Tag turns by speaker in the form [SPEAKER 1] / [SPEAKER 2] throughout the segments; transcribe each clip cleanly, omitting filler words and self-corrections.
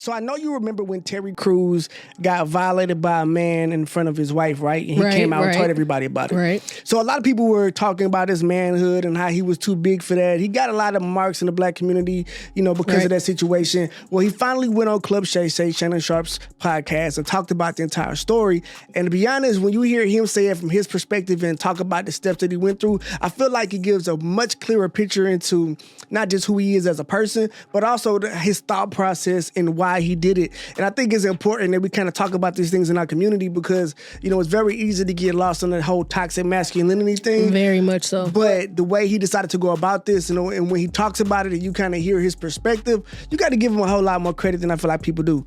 [SPEAKER 1] So I know you remember when Terry Crews got violated by a man in front of his wife, right? And he came out and told everybody about it.
[SPEAKER 2] Right.
[SPEAKER 1] So a lot of people were talking about his manhood and how he was too big for that. He got a lot of marks in the black community, because of that situation. Well, he finally went on Club Shay Shay, Shannon Sharpe's podcast, and talked about the entire story. And to be honest, when you hear him say it from his perspective and talk about the steps that he went through, I feel like it gives a much clearer picture into not just who he is as a person, but also his thought process and why he did it. And I think it's important that we kind of talk about these things in our community because, it's very easy to get lost on the whole toxic masculinity thing.
[SPEAKER 2] Very much so.
[SPEAKER 1] But the way he decided to go about this, and when he talks about it and you kind of hear his perspective, you got to give him a whole lot more credit than I feel like people do.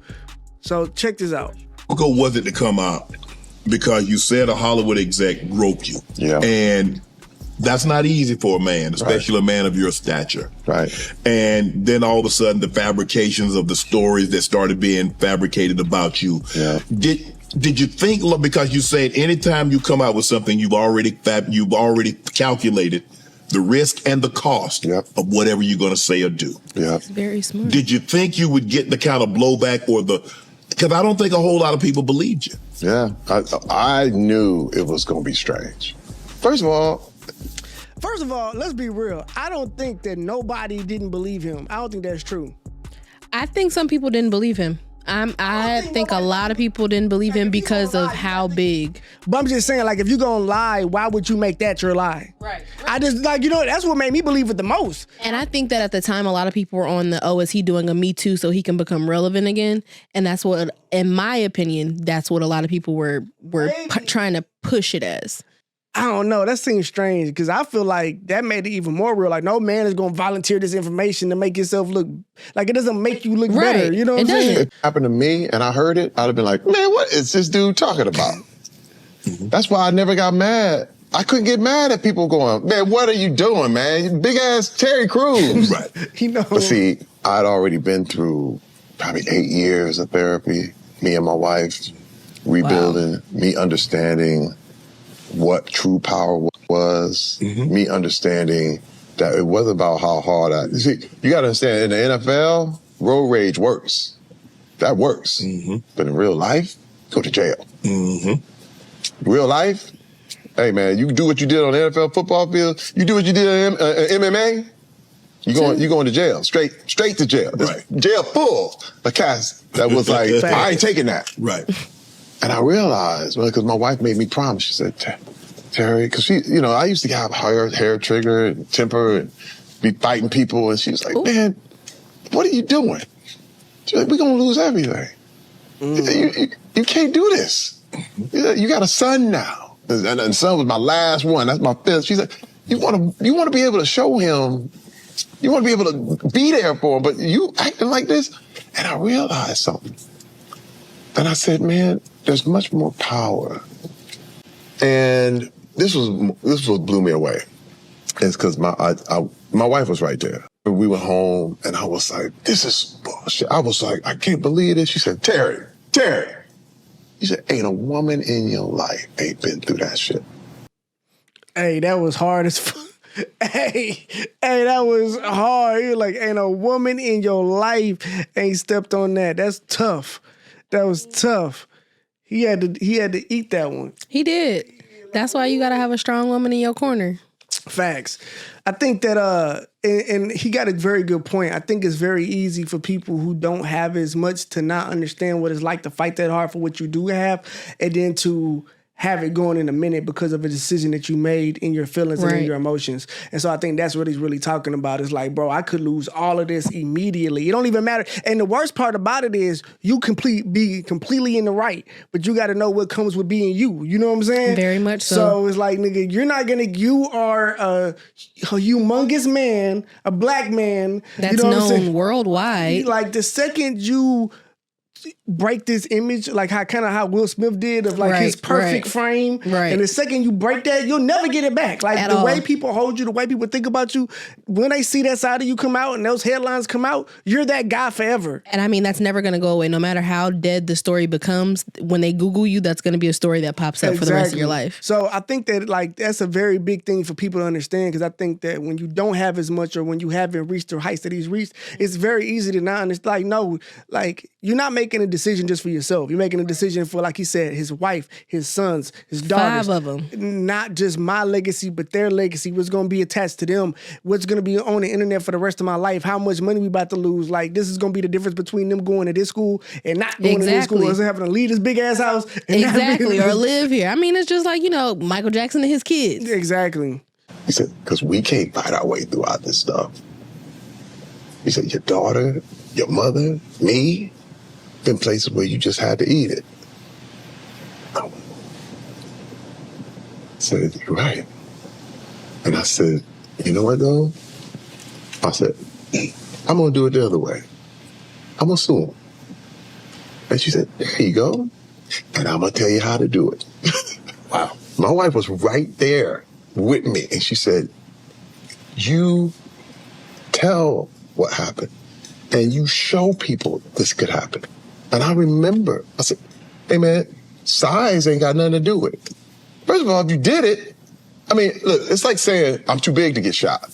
[SPEAKER 1] So check this out.
[SPEAKER 3] How difficult was it to come out? Because you said a Hollywood exec groped you.
[SPEAKER 4] Yeah.
[SPEAKER 3] And that's not easy for a man, especially a man of your stature.
[SPEAKER 4] Right.
[SPEAKER 3] And then all of a sudden, the fabrications of the stories that started being fabricated about you.
[SPEAKER 4] Yeah.
[SPEAKER 3] Did you think, because you said anytime you come out with something, you've already calculated the risk and the cost of whatever you're going to say or do.
[SPEAKER 4] Yeah.
[SPEAKER 2] It's very smart.
[SPEAKER 3] Did you think you would get the kind of blowback because I don't think a whole lot of people believed you.
[SPEAKER 4] Yeah. I knew it was going to be strange. First of all,
[SPEAKER 1] let's be real. I don't think that nobody didn't believe him. I don't think that's true.
[SPEAKER 2] I think some people didn't believe him. I think a lot of people didn't believe him because of how big.
[SPEAKER 1] But I'm just saying, if you're going to lie, why would you make that your lie?
[SPEAKER 2] Right.
[SPEAKER 1] I just, that's what made me believe it the most.
[SPEAKER 2] And I think that at the time, a lot of people were on is he doing a Me Too so he can become relevant again? And that's what, in my opinion, that's what a lot of people were trying to push it as.
[SPEAKER 1] I don't know. That seems strange because I feel like that made it even more real. Like, no man is going to volunteer this information to make yourself look like it doesn't make you look better. You know what I'm saying?
[SPEAKER 4] If it happened to me and I heard it, I'd have been like, man, what is this dude talking about? That's why I never got mad. I couldn't get mad at people going, man, what are you doing, man? Big ass Terry Crews.
[SPEAKER 3] Right.
[SPEAKER 4] But see, I'd already been through probably 8 years of therapy, me and my wife, rebuilding, me understanding what true power was, me understanding that it wasn't about how hard you see, you got to understand, in the NFL, road rage works. That works. But in real life, go to jail. Real life, hey man, you do what you did on the NFL football field, you do what you did in MMA, you going to jail, straight to jail.
[SPEAKER 3] Right.
[SPEAKER 4] Jail full of cats that was like, I ain't taking that.
[SPEAKER 3] Right.
[SPEAKER 4] And I realized, because my wife made me promise, she said, Terry, because she, I used to have hair trigger and temper and be fighting people. And she was like, man, what are you doing? She's like, we're going to lose everything. You can't do this. You got a son now. And the son was my last one. That's my fifth. She's like, you want to be able to show him, you want to be able to be there for him, but you acting like this? And I realized something. And I said, man, there's much more power. And this was what blew me away. It's because my wife was right there. We went home and I was like, this is bullshit. I was like, I can't believe this. She said, Terry. She said, ain't a woman in your life ain't been through that shit.
[SPEAKER 1] Hey, that was hard as fuck. Hey, that was hard. You're like, ain't a woman in your life ain't stepped on that. That's tough. That was tough. He had to eat that one.
[SPEAKER 2] He did. That's why you got to have a strong woman in your corner.
[SPEAKER 1] Facts. I think that, and he got a very good point. I think it's very easy for people who don't have as much to not understand what it's like to fight that hard for what you do have, and then to have it going in a minute because of a decision that you made in your feelings and in your emotions. And so I think that's what he's really talking about. It's like, bro, I could lose all of this immediately. It don't even matter. And the worst part about it is you be completely in the right, but you got to know what comes with being you. You know what I'm saying?
[SPEAKER 2] Very much so.
[SPEAKER 1] So it's like, nigga, you are a humongous man, a black man.
[SPEAKER 2] That's known worldwide.
[SPEAKER 1] Like the second you break this image, like how Will Smith did of like his perfect frame.
[SPEAKER 2] Right.
[SPEAKER 1] And the second you break that, you'll never get it back. Like the way people hold you, the way people think about you, when they see that side of you come out and those headlines come out, you're that guy forever.
[SPEAKER 2] And I mean, that's never going to go away. No matter how dead the story becomes, when they Google you, that's going to be a story that pops up for the rest of your life.
[SPEAKER 1] So I think that like that's a very big thing for people to understand, because I think that when you don't have as much, or when you haven't reached the heights that he's reached, it's very easy to not understand. Like, no, like you're not making a decision just for yourself. You're making a decision for, like he said, his wife, his sons, his daughters.
[SPEAKER 2] 5 of them.
[SPEAKER 1] Not just my legacy, but their legacy. What's going to be attached to them? What's going to be on the internet for the rest of my life? How much money we about to lose? Like, this is going to be the difference between them going to this school and not going to this school, or having to leave this big ass house. And
[SPEAKER 2] or live here. I mean, it's just like, Michael Jackson and his kids.
[SPEAKER 1] Exactly.
[SPEAKER 4] He said, because we can't fight our way throughout this stuff. He said, your daughter, your mother, me, been places where you just had to eat it. I said, you're right. And I said, you know what, though? I said, I'm going to do it the other way. I'm going to sue him. And she said, there you go. And I'm going to tell you how to do it. Wow. My wife was right there with me. And she said, you tell what happened. And you show people this could happen. And I remember, I said, hey, man, size ain't got nothing to do with it. First of all, if you did it, I mean, look, it's like saying I'm too big to get shot.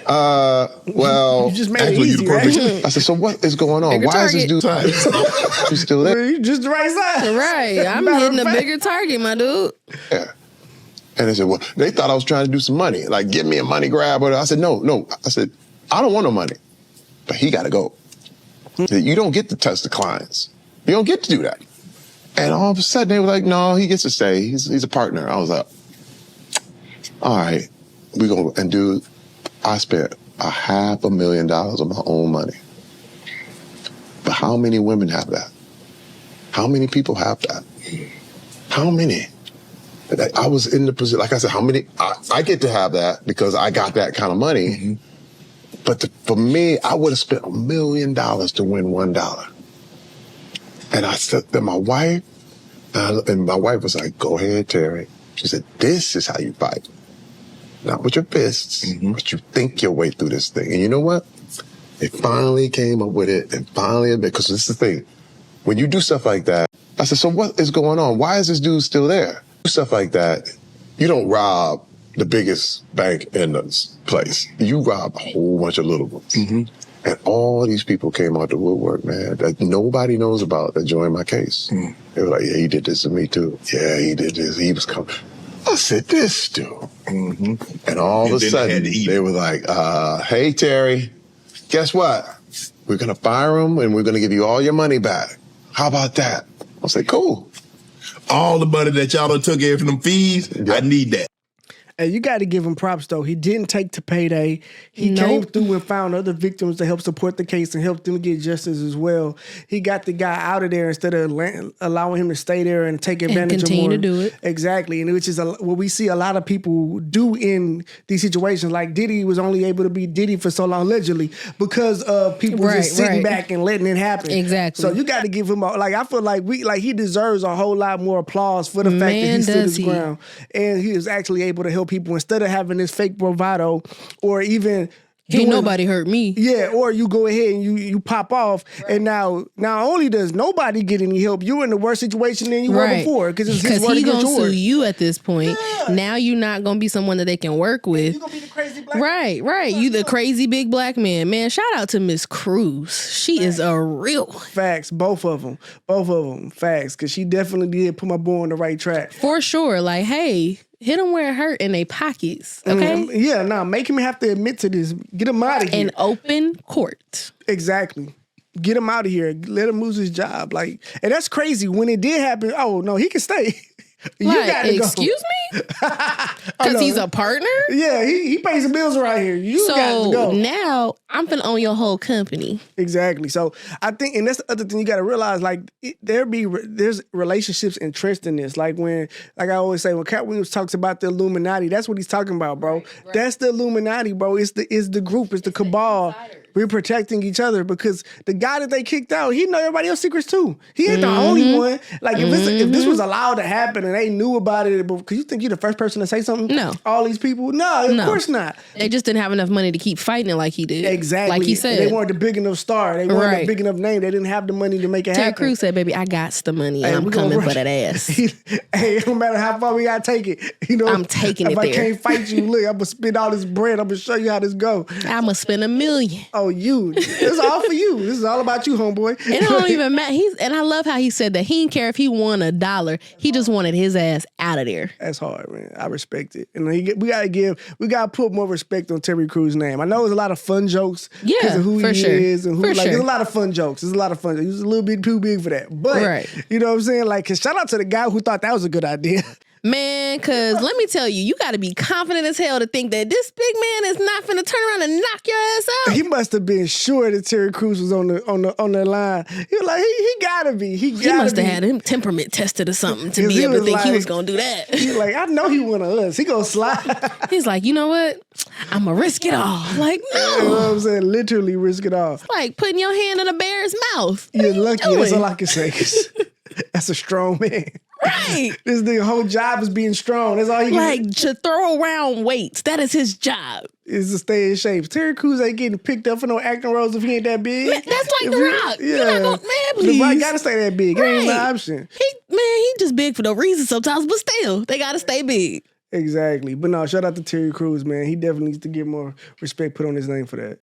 [SPEAKER 4] Well,
[SPEAKER 1] you just made it easy, right?
[SPEAKER 4] I said, so what is going on? Why is this dude you still there?
[SPEAKER 1] You just the right size.
[SPEAKER 2] Right. I'm hitting a bigger target, my dude.
[SPEAKER 4] Yeah. And they said, well, they thought I was trying to do some money, like give me a money grab. I said, no. I said, I don't want no money, but he got to go. You don't get to touch the clients. You don't get to do that. And all of a sudden they were like, no, he gets to stay. He's a partner. I was like, all right, we go. And dude, I spent $500,000 of my own money. But how many women have that? How many people have that? How many? I was in the position, like I said, how many? I get to have that because I got that kind of money. Mm-hmm. But for me, I would have spent $1 million to win $1. And I said to my wife, and my wife was like, go ahead, Terry. She said, this is how you fight. Not with your fists, but you think your way through this thing. And you know what? They finally came up with it, and finally, because this is the thing. When you do stuff like that, I said, so what is going on? Why is this dude still there? Do stuff like that, you don't rob the biggest bank in this place. You rob a whole bunch of little ones. Mm-hmm. And all these people came out the woodwork, man, that nobody knows about that joined my case. Mm. They were like, yeah, he did this to me too. Yeah, he did this. He was coming. I said, this dude. Mm-hmm. And all of a sudden, they were like, hey, Terry, guess what? We're going to fire him and we're going to give you all your money back. How about that? I said, cool.
[SPEAKER 3] All the money that y'all done took in from them fees, I need that.
[SPEAKER 1] Hey, you got to give him props, though. He didn't take to payday. He came through and found other victims to help support the case and help them get justice as well. He got the guy out of there instead of allowing him to stay there and take advantage of more.
[SPEAKER 2] And continue to do it.
[SPEAKER 1] Exactly. And which is what we see a lot of people do in these situations. Like Diddy was only able to be Diddy for so long, allegedly, because of people just sitting back and letting it happen.
[SPEAKER 2] Exactly.
[SPEAKER 1] So you got to give him, I feel like he deserves a whole lot more applause for the fact that he stood his ground. And he was actually able to help people instead of having this fake bravado or even
[SPEAKER 2] ain't nobody hurt me.
[SPEAKER 1] Yeah, or you go ahead and you pop off, and now not only does nobody get any help, you're in the worse situation than you were before because he's
[SPEAKER 2] gonna sue you at this point. Yeah. Now you're not gonna be someone that they can work with.
[SPEAKER 1] You're gonna be the crazy black man.
[SPEAKER 2] Right. You the crazy big black man. Man, shout out to Miss Cruz. She is a real one.
[SPEAKER 1] Facts. Both of them. Facts. Because she definitely did put my boy on the right track.
[SPEAKER 2] For sure. Like, hey, hit them where it hurt in their pockets, okay?
[SPEAKER 1] Make him have to admit to this. Get him out of here.
[SPEAKER 2] In open court.
[SPEAKER 1] Exactly. Get him out of here. Let him lose his job. And that's crazy. When it did happen, oh, no, he can stay. You gotta go.
[SPEAKER 2] Excuse me? Because he's a partner?
[SPEAKER 1] Yeah, he pays the bills aro's here. You got to go.
[SPEAKER 2] Now, I'm finna own your whole company.
[SPEAKER 1] Exactly. So I think, and that's the other thing you got to realize, there's relationships and trust in this. Like I always say, when Cat Williams talks about the Illuminati, that's what he's talking about, bro. Right. That's the Illuminati, bro. It's the group. It's the cabal. We're protecting each other because the guy that they kicked out, he know everybody else's secrets too. He ain't the only one. Like if this was allowed to happen and they knew about it, because you think you're the first person to say something?
[SPEAKER 2] No.
[SPEAKER 1] All these people? No, of course not.
[SPEAKER 2] They just didn't have enough money to keep fighting it like he did.
[SPEAKER 1] Exactly.
[SPEAKER 2] Like he said.
[SPEAKER 1] They weren't the big enough star. They weren't the big enough name. They didn't have the money to make it
[SPEAKER 2] Terry
[SPEAKER 1] happen.
[SPEAKER 2] Crews said, baby, I got the money. I'm coming for that ass.
[SPEAKER 1] Hey, no matter how far we gotta take it. You know,
[SPEAKER 2] I'm taking it
[SPEAKER 1] there. If I can't fight you, look, I'm gonna spend all this bread. I'm gonna show you how this go.
[SPEAKER 2] I'm gonna spend $1 million.
[SPEAKER 1] Oh, you. It's all for you. This is all about you, homeboy.
[SPEAKER 2] It don't even matter. And I love how he said that he didn't care if he won $1. He just wanted his ass out of there.
[SPEAKER 1] That's hard, man. I respect it. And we gotta put more respect on Terry Crews' name. I know there's a lot of fun jokes because of who he is and who there's a lot of fun jokes. There's a lot of fun jokes. He was a little bit too big for that. But you know what I'm saying? Like, shout out to the guy who thought that was a good idea.
[SPEAKER 2] Man, because let me tell you, you got to be confident as hell to think that this big man is not finna turn around and knock your ass out.
[SPEAKER 1] He must have been sure that Terry Crews was on the line. He was like, he gotta be. He
[SPEAKER 2] must have had him temperament tested or something to be able to think he was gonna do that.
[SPEAKER 1] He's like, I know he one of us. He gonna slide.
[SPEAKER 2] He's like, you know what? I'm gonna risk it all. Like, no.
[SPEAKER 1] You know what I'm saying? Literally risk it all.
[SPEAKER 2] It's like putting your hand in a bear's mouth.
[SPEAKER 1] You're lucky. That's all I can say. That's a strong man.
[SPEAKER 2] Right.
[SPEAKER 1] This nigga whole job is being strong. That's all he can do.
[SPEAKER 2] To throw around weights. That is his job.
[SPEAKER 1] Is to stay in shape. Terry Crews ain't getting picked up for no acting roles if he ain't that big.
[SPEAKER 2] Man, that's like The Rock.
[SPEAKER 1] Yeah.
[SPEAKER 2] You're not gonna, man, please.
[SPEAKER 1] The Rock gotta stay that big. Right. It ain't no option.
[SPEAKER 2] He just big for no reason sometimes, but still, they gotta stay big.
[SPEAKER 1] Exactly. But no, shout out to Terry Crews, man. He definitely needs to get more respect put on his name for that.